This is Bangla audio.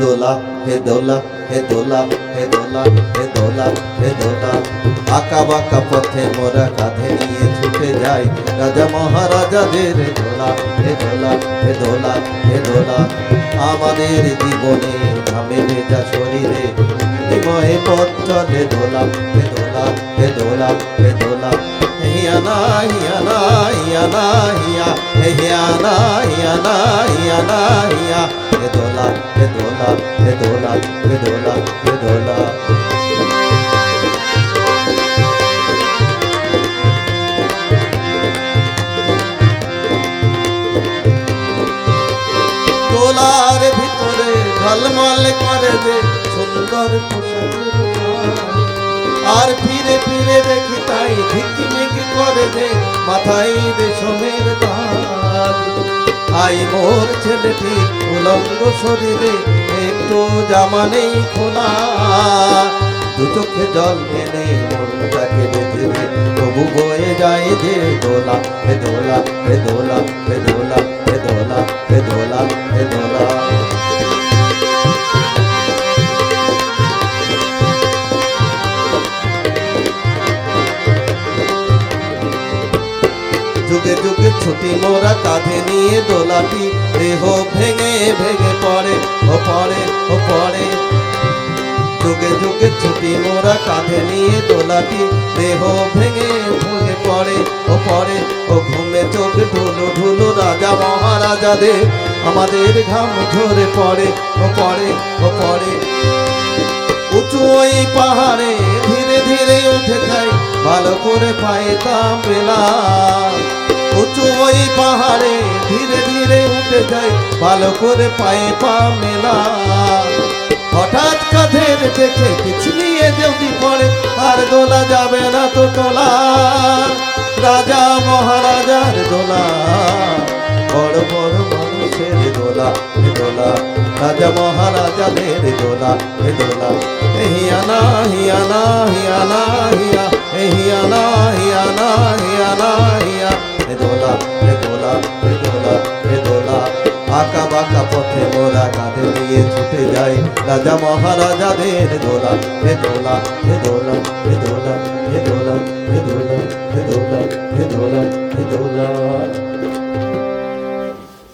দোলা হে দোলা হে দোলা হে দোলা হে দোলা হে দোলা। আঁকা বাঁকা পথে মোরা কাঁধে নিয়ে ছুটে যাই রাজা মহারাজাদের দোলা হে দোলা হে দোলা হে দোলা। আমাদের জীবনে ঘামে ভেজা শরীরে বিময়ে পথ চলে দোলা হে দোলা হে দোলা হে দোলা। হিয়ানা হিয়ানা হিয়ানা হিয়া হিয়ানা হিয়ানা হিয়ানা হিয়া হে দোলা হে দোলা হে দোলা হে দোলা হে দোলা। দোলার ভিতরে ঝলমল করে যে সুন্দর পোশাক, আর ফিরে ফিরে দেখি তাই ঝিকমিক করে দে মাথায় রেশমের তাজ। আই মোর ছেলেটি উলঙ্গ শরীরে একটু জামা নেই খোলা, দু চোখে জল এনে মনটাকে বেঁধে দে তবু বয়ে যায় যে দোলা হে দোলা হে দোলা হে দোলা হে দোলা হে দোলা হে দোলা। যুগে যুগে ছুটি মোরা কাঁধে নিয়ে দোলাটি দেহ ভেঙে ভেঙে পড়ে ও পড়ে ও পড়ে। যুগে যুগে ছুটি মোরা কাঁধে নিয়ে দোলাটি দেহ ভেঙে ভেঙে পড়ে ও পড়ে ও ঘুমে চোখ ঢুলু ঢুলু রাজা মহারাজাদের আমাদের ঘাম ঝরে পড়ে ও পড়ে ও পড়ে। উঁচু ওই পাহাড়ে ধীরে ধীরে উঠে যাই ভালো করে পাইতাম বেলা। উঁচু ওই পাহাড়ে ধীরে ধীরে উঠে যাই ভালো করে পায়ে পা মেলা। হঠাৎ কাঁধের দেখে পিছলিয়ে যদি পড়ে আর দোলা যাবে না তো তোলা। রাজা মহারাজার দোলা বড় বড় মানুষের দোলা হে দোলা। রাজা মহারাজাদের দোলা হে দোলা। হিয়ানা হিয়ানা হিয়ানা হিয়া হিয়ানা হিয়ানা হিয়ানা হিয়া হে দোলা হে দোলা হে দোলা হে দোলা। আঁকা বাঁকা পথে মোরা কাঁধে নিয়ে ছুটে যাই রাজা মহারাজাদের দোলা হে দোলা হে দোলা হে দোলা হে দোলা হে দোলা হে দোলা হে দোলা।